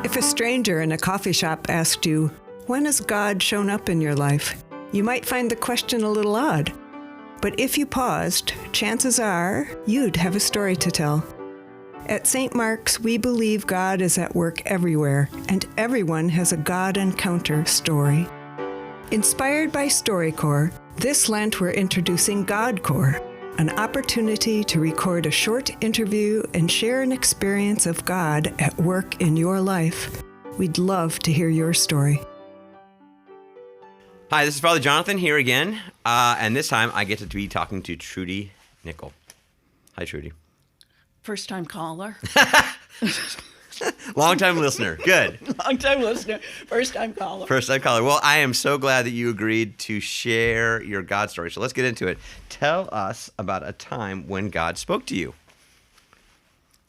If a stranger in a coffee shop asked you, "When has God shown up in your life?" you might find the question a little odd. But if you paused, chances are you'd have a story to tell. At St. Mark's, we believe God is at work everywhere, and everyone has a God encounter story. Inspired by StoryCorps, this Lent we're introducing GodCorps, an opportunity to record a short interview and share an experience of God at work in your life. We'd love to hear your story. Hi, this is Father Jonathan here again, and this time I get to be talking to Trudy Nickel. Hi, Trudy. First-time caller. Long-time listener. Good. Long-time listener. First-time caller. First-time caller. Well, I am so glad that you agreed to share your God story. So let's get into it. Tell us about a time when God spoke to you.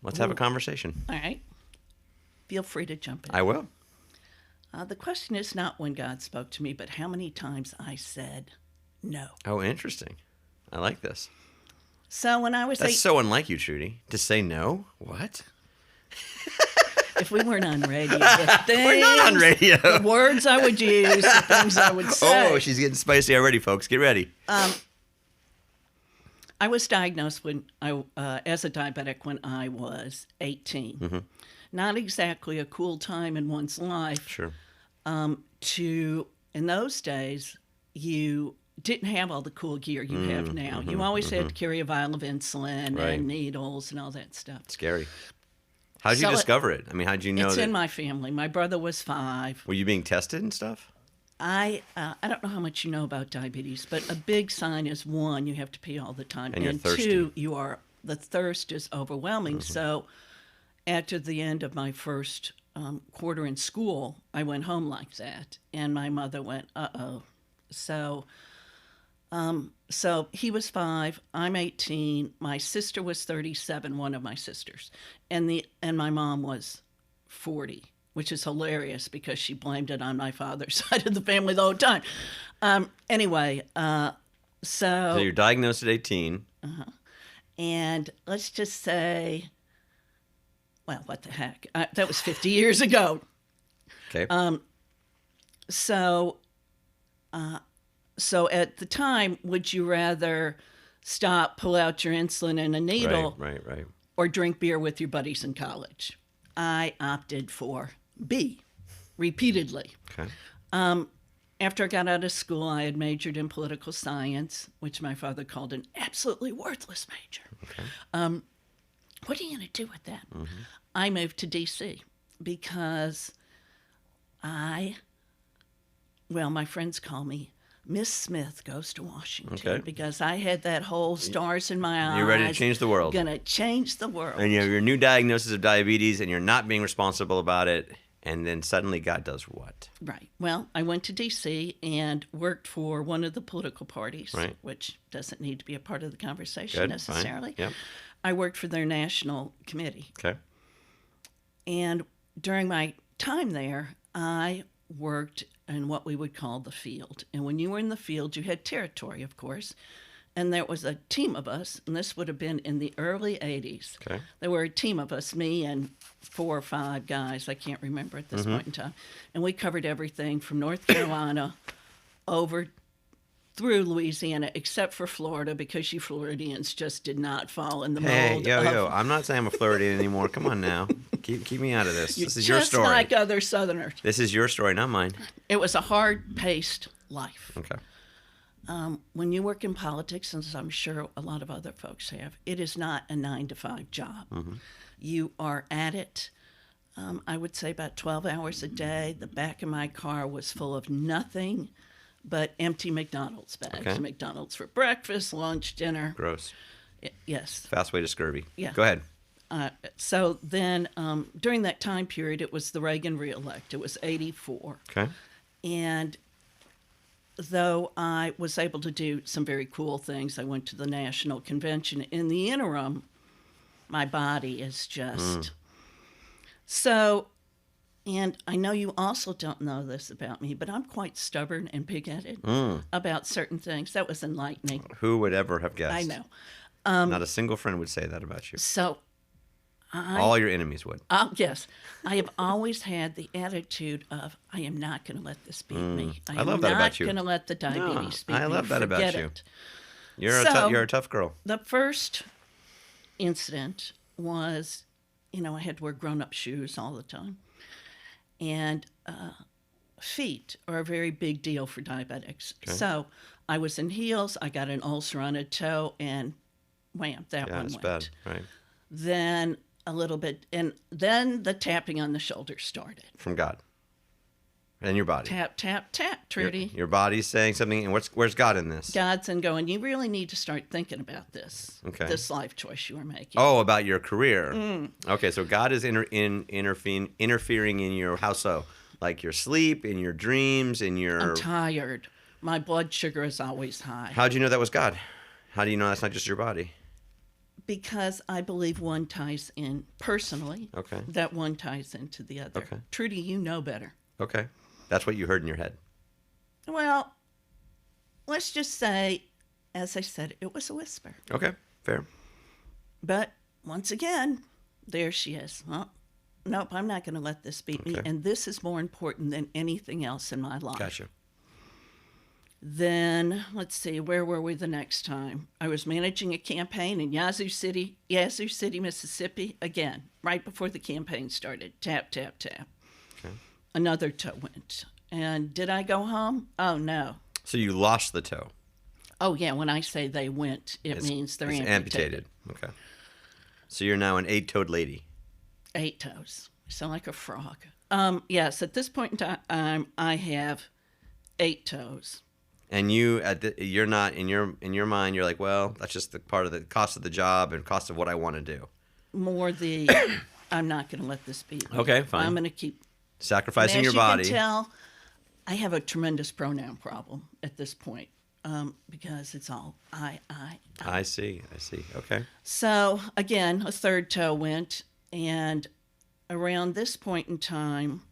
Let's have a conversation. All right. Feel free to jump in. I will. The question is not when God spoke to me, but how many times I said no. Oh, interesting. I like this. So when I was That's so unlike you, Trudy, to say no. What? If we weren't on radio, we're not on radio. The words I would use, the things I would say. Oh, she's getting spicy already, folks. Get ready. I was diagnosed as a diabetic when I was 18. Mm-hmm. Not exactly a cool time in one's life. Sure. In those days, you didn't have all the cool gear you have now. You always had to carry a vial of insulin and needles and all that stuff. Scary. How did you discover it? I mean, how did you know it's that? It's in my family. My brother was 5. Were you being tested and stuff? I don't know how much you know about diabetes, but a big sign is, 1, you have to pee all the time. And you're thirsty. 2, the thirst is overwhelming. So after the end of my first quarter in school, I went home like that. And my mother went, uh-oh. So he was 5, I'm 18, my sister was 37, one of my sisters, and my mom was 40, which is hilarious because she blamed it on my father's side of the family the whole time. So you're diagnosed at 18. And let's just say, well, what the heck? That was 50 years ago. Okay. So at the time, would you rather stop, pull out your insulin and a needle, right, or drink beer with your buddies in college? I opted for B, repeatedly. Okay. After I got out of school, I had majored in political science, which my father called an absolutely worthless major. Okay. What are you going to do with that? I moved to D.C. because my friends call me Miss Smith Goes to Washington, because I had that whole stars in my eyes. You're ready to change the world. Gonna change the world. And you have your new diagnosis of diabetes, and you're not being responsible about it, and then suddenly God does what? Right. Well, I went to D.C. and worked for one of the political parties, which doesn't need to be a part of the conversation necessarily. Yep. I worked for their national committee. Okay. And during my time there, I worked in what we would call the field. And when you were in the field, you had territory, of course. And there was a team of us, and this would have been in the early 80s. Okay. There were a team of us, me and 4 or 5 guys, I can't remember at this point in time. And we covered everything from North Carolina over through Louisiana, except for Florida, because you Floridians just did not fall in the mold. Hey, I'm not saying I'm a Floridian anymore. Come on now. Keep me out of this. This is your story. Just like other Southerners. This is your story, not mine. It was a hard-paced life. Okay. When you work in politics, as I'm sure a lot of other folks have, it is not a 9-to-5 job. You are at it, I would say, about 12 hours a day. The back of my car was full of nothing but empty McDonald's bags. Okay. McDonald's for breakfast, lunch, dinner. Gross. Yes. Fast way to scurvy. Yeah. Go ahead. So then during that time period, it was the Reagan reelect. It was 84. Okay. And though I was able to do some very cool things, I went to the national convention. In the interim, my body is just... So, and I know you also don't know this about me, but I'm quite stubborn and pig-headed about certain things. That was enlightening. Who would ever have guessed? I know. Not a single friend would say that about you. So All your enemies would. Yes, I have always had the attitude of I am not going to let this beat me. I love that about you. I'm not going to let the diabetes beat me. I love that about Forget you. it. You're a tough girl. The first incident was, I had to wear grown-up shoes all the time, and feet are a very big deal for diabetics. Okay. So I was in heels. I got an ulcer on a toe, and wham, that one went. Bad, right? Then a little bit, and then the tapping on the shoulder started. From God. And your body. Tap, tap, tap, Trudy. Your body's saying something, and where's God in this? God's going, you really need to start thinking about this. Okay. This life choice you are making. Oh, about your career. Okay, so God is interfering in your how so? Like your sleep, in your dreams, in your... I'm tired. My blood sugar is always high. How'd you know that was God? How do you know that's not just your body? Because I believe one ties in personally. Okay. That one ties into the other. Okay. Trudy, you know better. Okay. That's what you heard in your head. Well, let's just say, as I said, it was a whisper. Okay, fair. But once again, there she is. Well, nope, I'm not going to let this beat me. And this is more important than anything else in my life. Gotcha. Then, let's see, where were we the next time? I was managing a campaign in Yazoo City, Mississippi. Again, right before the campaign started. Tap, tap, tap. Okay. Another toe went. And did I go home? Oh, no. So you lost the toe. Oh, yeah. When I say they went, it means they're amputated. Okay. So you're now an 8-toed lady. 8 toes. I sound like a frog. Yes, at this point in time, I have 8 toes. And you're not in your mind. You're like, well, that's just the part of the cost of the job and cost of what I want to do. More the, I'm not going to let this be. Okay, fine. I'm going to keep sacrificing your body. As you can tell, I have a tremendous pronoun problem at this point because it's all I. I see. Okay. So again, a 3rd toe went, and around this point in time,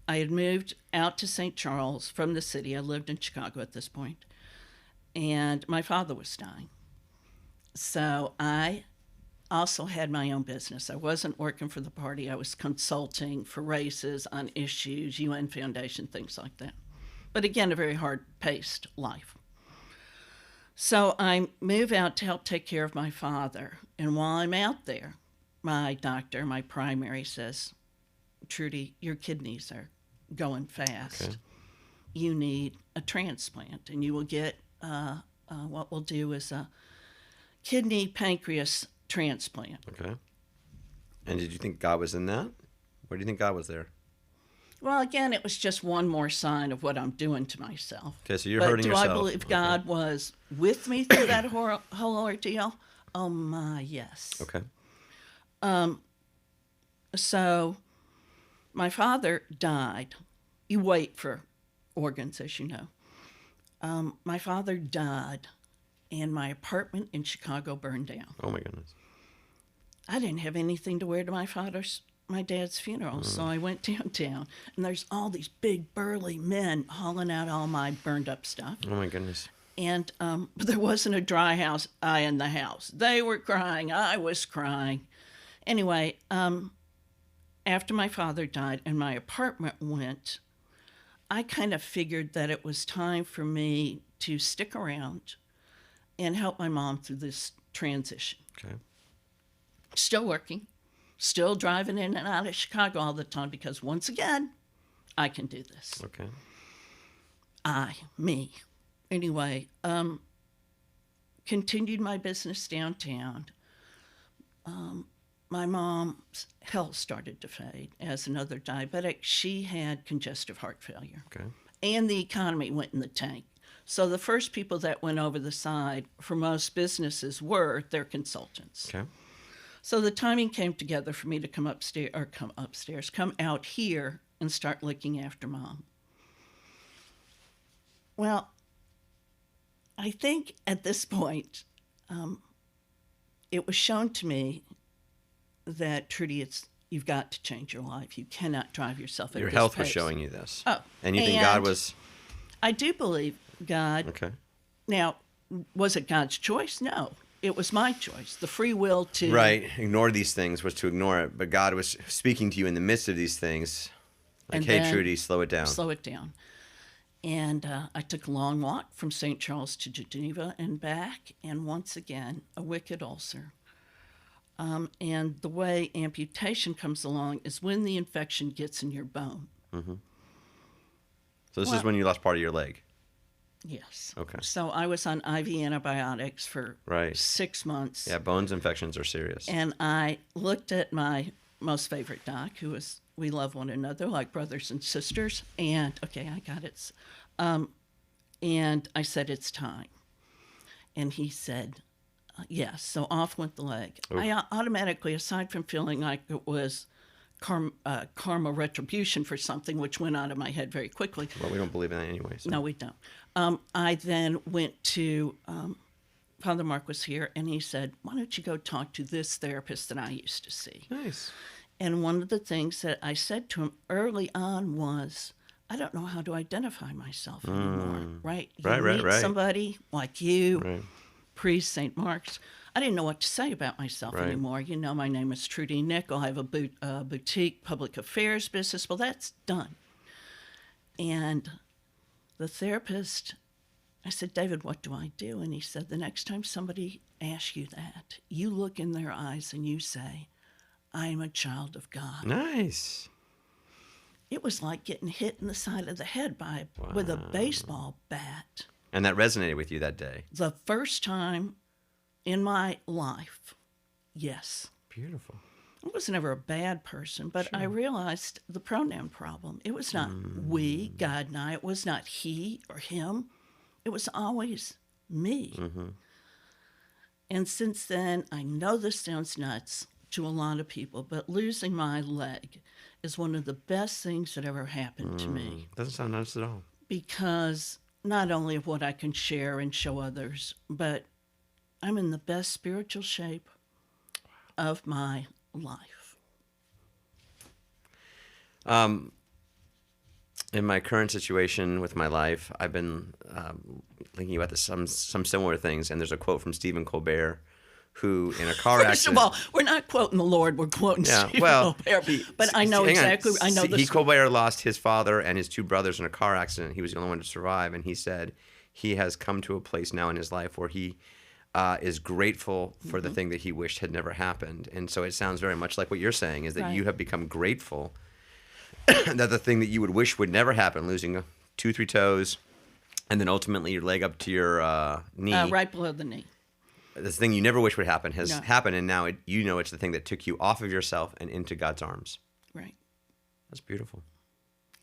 I had moved out to St. Charles from the city. I lived in Chicago at this point, and my father was dying. So I also had my own business. I wasn't working for the party. I was consulting for races on issues, UN Foundation, things like that. But again, a very hard-paced life. So I move out to help take care of my father. And while I'm out there, my doctor, my primary, says, Trudy, your kidneys are going fast. Okay. You need a transplant, and you will get what we'll do is a kidney pancreas transplant. Okay. And did you think God was in that? Where do you think God was there? Well, again, it was just one more sign of what I'm doing to myself. Okay, so you're hurting yourself. Do I believe God was with me through that whole ordeal? Oh, my, yes. Okay. So my father died. You wait for organs, as you know. My father died, and my apartment in Chicago burned down. Oh, my goodness. I didn't have anything to wear to my dad's funeral, so I went downtown, and there's all these big, burly men hauling out all my burned up stuff. Oh, my goodness. And there wasn't a dry eye in the house. They were crying. I was crying. Anyway, after my father died and my apartment went, I kind of figured that it was time for me to stick around and help my mom through this transition. Okay. Still working, still driving in and out of Chicago all the time because, once again, I can do this. Okay. Me. Anyway, continued my business downtown. My mom's health started to fade. As another diabetic, she had congestive heart failure. Okay. And the economy went in the tank. So the first people that went over the side for most businesses were their consultants. Okay. So the timing came together for me to come out here and start looking after Mom. Well, I think at this point, it was shown to me that, Trudy, you've got to change your life. You cannot drive yourself at Your this health pace. was showing you this. Oh. And you think God was... I do believe God. Okay. Now, was it God's choice? No. it was my choice, the free will to Right. Ignore these things was to ignore it. But God was speaking to you in the midst of these things. Like, And hey, then Trudy, slow it down. slow it down. And I took a long walk from St. Charles to Geneva and back, and once again, a wicked ulcer. And the way amputation comes along is when the infection gets in your bone. So this is when you lost part of your leg. Yes. Okay. So I was on IV antibiotics for Right. 6 months. Yeah, bones infections are serious. And I looked at my most favorite doc, who is, we love one another like brothers and sisters. And, okay, I got it. And I said, it's time. And he said, yes. So off went the leg. Oof. I automatically, aside from feeling like it was karma retribution for something, which went out of my head very quickly. Well, we don't believe in that anyway. So. No, we don't. I then went to, Father Mark was here, and he said, why don't you go talk to this therapist that I used to see? Nice. And one of the things that I said to him early on was, I don't know how to identify myself anymore, right? You meet somebody like you, priest, St. Mark's. I didn't know what to say about myself anymore. You know, my name is Trudy Nickel. I have a boutique public affairs business. Well, that's done. And the therapist, I said, David, what do I do? And he said, the next time somebody asks you that, you look in their eyes and you say, I am a child of God. Nice. It was like getting hit in the side of the head with a baseball bat. And that resonated with you that day. The first time in my life, yes. Beautiful. I was never a bad person, but I realized the pronoun problem. It was not we, God and I. It was not he or him. It was always me. And since then, I know this sounds nuts to a lot of people, but losing my leg is one of the best things that ever happened to me. Doesn't sound nice at all. Because not only of what I can share and show others, but I'm in the best spiritual shape of my life. In my current situation with my life, I've been thinking about some similar things, and there's a quote from Stephen Colbert, who in a car accident. First of all, we're not quoting the Lord; we're quoting Stephen Colbert. But I know exactly. I know this. Colbert lost his father and his two brothers in a car accident. He was the only one to survive, and he said he has come to a place now in his life where he is grateful for the thing that he wished had never happened. And so it sounds very much like what you're saying, is that you have become grateful that the thing that you would wish would never happen, losing 2-3 toes, and then ultimately your leg up to your knee. Right below the knee. This thing you never wish would happen has happened, and now you know it's the thing that took you off of yourself and into God's arms. Right. That's beautiful.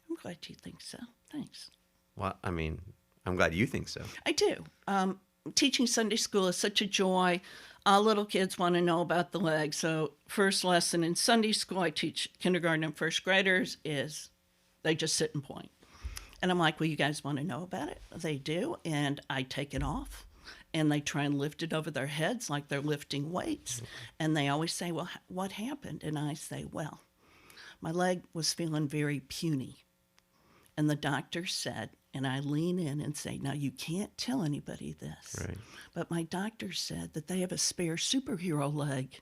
I'm glad you think so. Thanks. Well, I mean, I'm glad you think so. I do. Teaching Sunday school is such a joy. All little kids want to know about the leg. So first lesson in Sunday school, I teach kindergarten and first graders, is they just sit and point. And I'm like, well, you guys want to know about it? They do. And I take it off. And they try and lift it over their heads like they're lifting weights. And they always say, well, what happened? And I say, well, my leg was feeling very puny. And the doctor said, and I lean in and say, now you can't tell anybody this. Right. But my doctor said that they have a spare superhero leg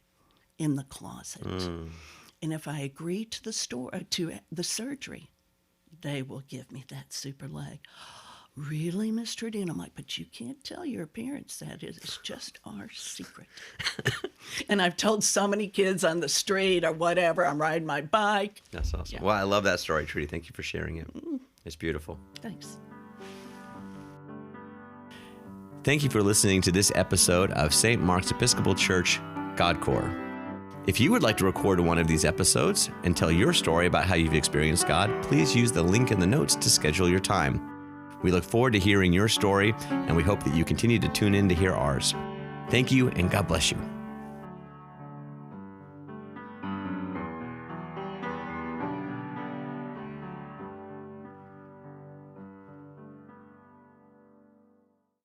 in the closet. And if I agree to the surgery, they will give me that super leg. Really, Miss Trudy? And I'm like, but you can't tell your parents that. It's just our secret. And I've told so many kids on the street or whatever, I'm riding my bike. That's awesome. Yeah. Well, I love that story, Trudy. Thank you for sharing it. It's beautiful. Thanks. Thank you for listening to this episode of St. Mark's Episcopal Church, GodCore. If you would like to record one of these episodes and tell your story about how you've experienced God, please use the link in the notes to schedule your time. We look forward to hearing your story, and we hope that you continue to tune in to hear ours. Thank you, and God bless you.